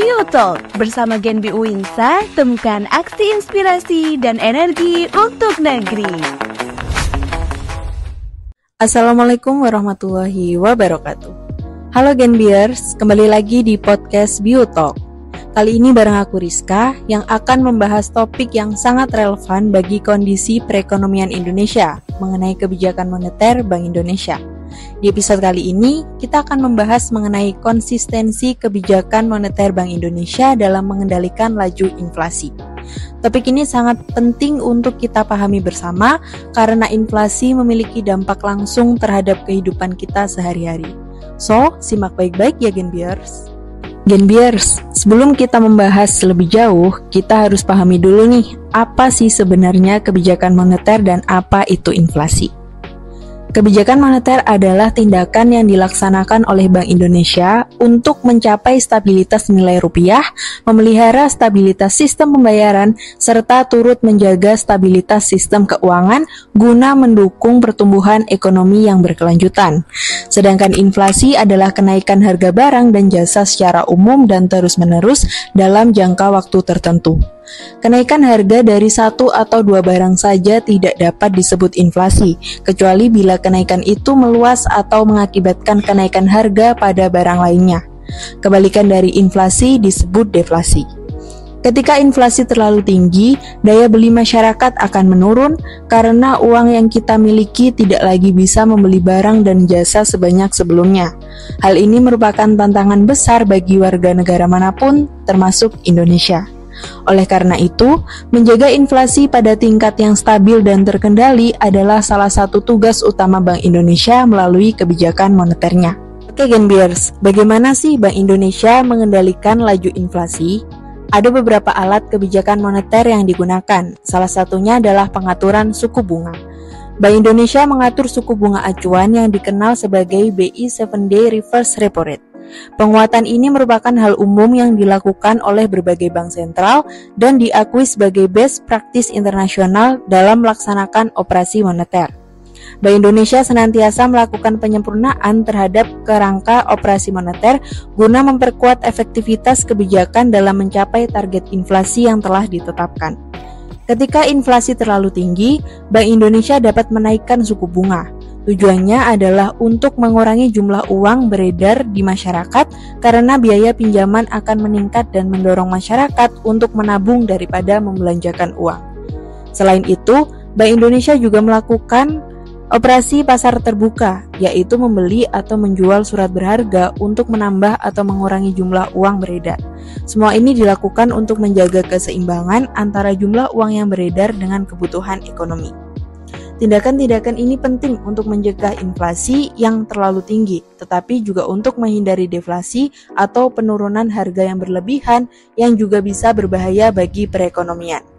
Biotalk bersama Gen BU Insa, temukan aksi inspirasi dan energi untuk negeri. Assalamualaikum warahmatullahi wabarakatuh. Halo Gen Beers, kembali lagi di podcast Biotalk. Kali ini bareng aku Rizka yang akan membahas topik yang sangat relevan bagi kondisi perekonomian Indonesia mengenai kebijakan moneter Bank Indonesia. Di episode kali ini, kita akan membahas mengenai konsistensi kebijakan moneter Bank Indonesia dalam mengendalikan laju inflasi. Topik ini sangat penting untuk kita pahami bersama karena inflasi memiliki dampak langsung terhadap kehidupan kita sehari-hari. So, simak baik-baik ya Gen Beers. Gen Beers, sebelum kita membahas lebih jauh, kita harus pahami dulu nih, apa sih sebenarnya kebijakan moneter dan apa itu inflasi. Kebijakan moneter adalah tindakan yang dilaksanakan oleh Bank Indonesia untuk mencapai stabilitas nilai rupiah, memelihara stabilitas sistem pembayaran, serta turut menjaga stabilitas sistem keuangan guna mendukung pertumbuhan ekonomi yang berkelanjutan. Sedangkan inflasi adalah kenaikan harga barang dan jasa secara umum dan terus-menerus dalam jangka waktu tertentu. Kenaikan harga dari satu atau dua barang saja tidak dapat disebut inflasi, kecuali bila kenaikan itu meluas atau mengakibatkan kenaikan harga pada barang lainnya. Kebalikan dari inflasi disebut deflasi. Ketika inflasi terlalu tinggi, daya beli masyarakat akan menurun karena uang yang kita miliki tidak lagi bisa membeli barang dan jasa sebanyak sebelumnya. Hal ini merupakan tantangan besar bagi warga negara manapun, termasuk Indonesia. Oleh karena itu, menjaga inflasi pada tingkat yang stabil dan terkendali adalah salah satu tugas utama Bank Indonesia melalui kebijakan moneternya. Oke Gen Beers, bagaimana sih Bank Indonesia mengendalikan laju inflasi? Ada beberapa alat kebijakan moneter yang digunakan, salah satunya adalah pengaturan suku bunga. Bank Indonesia mengatur suku bunga acuan yang dikenal sebagai BI 7-Day Reverse Repo Rate. Penguatan ini merupakan hal umum yang dilakukan oleh berbagai bank sentral dan diakui sebagai best practice internasional dalam melaksanakan operasi moneter. Bank Indonesia senantiasa melakukan penyempurnaan terhadap kerangka operasi moneter guna memperkuat efektivitas kebijakan dalam mencapai target inflasi yang telah ditetapkan. Ketika inflasi terlalu tinggi, Bank Indonesia dapat menaikkan suku bunga. Tujuannya adalah untuk mengurangi jumlah uang beredar di masyarakat karena biaya pinjaman akan meningkat dan mendorong masyarakat untuk menabung daripada membelanjakan uang. Selain itu, Bank Indonesia juga melakukan operasi pasar terbuka, yaitu membeli atau menjual surat berharga untuk menambah atau mengurangi jumlah uang beredar. Semua ini dilakukan untuk menjaga keseimbangan antara jumlah uang yang beredar dengan kebutuhan ekonomi. Tindakan-tindakan ini penting untuk mencegah inflasi yang terlalu tinggi, tetapi juga untuk menghindari deflasi atau penurunan harga yang berlebihan yang juga bisa berbahaya bagi perekonomian.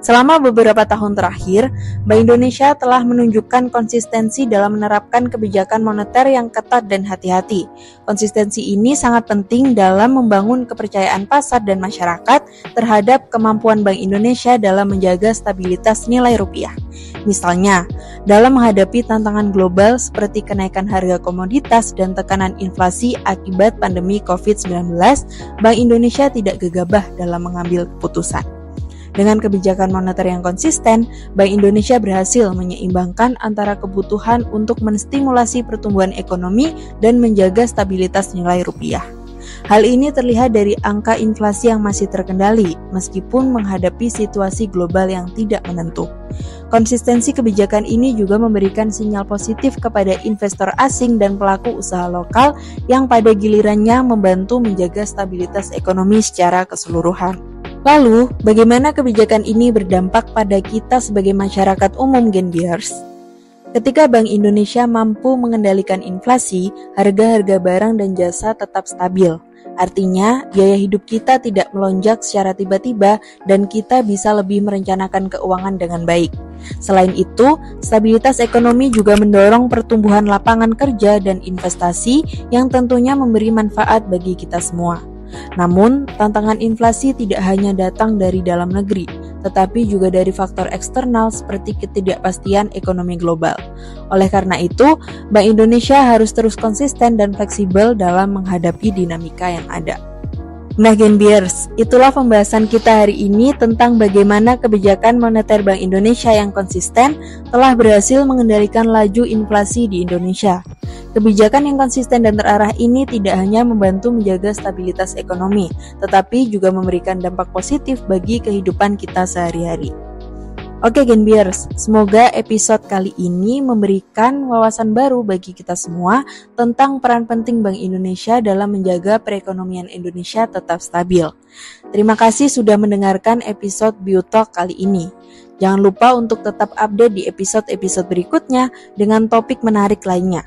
Selama beberapa tahun terakhir, Bank Indonesia telah menunjukkan konsistensi dalam menerapkan kebijakan moneter yang ketat dan hati-hati. Konsistensi ini sangat penting dalam membangun kepercayaan pasar dan masyarakat terhadap kemampuan Bank Indonesia dalam menjaga stabilitas nilai rupiah. Misalnya, dalam menghadapi tantangan global seperti kenaikan harga komoditas dan tekanan inflasi akibat pandemi COVID-19, Bank Indonesia tidak gegabah dalam mengambil keputusan. Dengan kebijakan moneter yang konsisten, Bank Indonesia berhasil menyeimbangkan antara kebutuhan untuk menstimulasi pertumbuhan ekonomi dan menjaga stabilitas nilai rupiah. Hal ini terlihat dari angka inflasi yang masih terkendali, meskipun menghadapi situasi global yang tidak menentu. Konsistensi kebijakan ini juga memberikan sinyal positif kepada investor asing dan pelaku usaha lokal yang pada gilirannya membantu menjaga stabilitas ekonomi secara keseluruhan. Lalu, bagaimana kebijakan ini berdampak pada kita sebagai masyarakat umum Gen Beers? Ketika Bank Indonesia mampu mengendalikan inflasi, harga-harga barang dan jasa tetap stabil. Artinya, biaya hidup kita tidak melonjak secara tiba-tiba dan kita bisa lebih merencanakan keuangan dengan baik. Selain itu, stabilitas ekonomi juga mendorong pertumbuhan lapangan kerja dan investasi yang tentunya memberi manfaat bagi kita semua. Namun, tantangan inflasi tidak hanya datang dari dalam negeri, tetapi juga dari faktor eksternal seperti ketidakpastian ekonomi global. Oleh karena itu, Bank Indonesia harus terus konsisten dan fleksibel dalam menghadapi dinamika yang ada. Nah Genbiers, itulah pembahasan kita hari ini tentang bagaimana kebijakan moneter Bank Indonesia yang konsisten telah berhasil mengendalikan laju inflasi di Indonesia. Kebijakan yang konsisten dan terarah ini tidak hanya membantu menjaga stabilitas ekonomi, tetapi juga memberikan dampak positif bagi kehidupan kita sehari-hari. Oke Genbiers, semoga episode kali ini memberikan wawasan baru bagi kita semua tentang peran penting Bank Indonesia dalam menjaga perekonomian Indonesia tetap stabil. Terima kasih sudah mendengarkan episode BioTalk kali ini. Jangan lupa untuk tetap update di episode-episode berikutnya dengan topik menarik lainnya.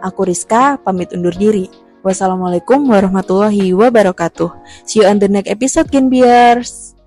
Aku Rizka, pamit undur diri. Wassalamualaikum warahmatullahi wabarakatuh. See you on the next episode Genbiers.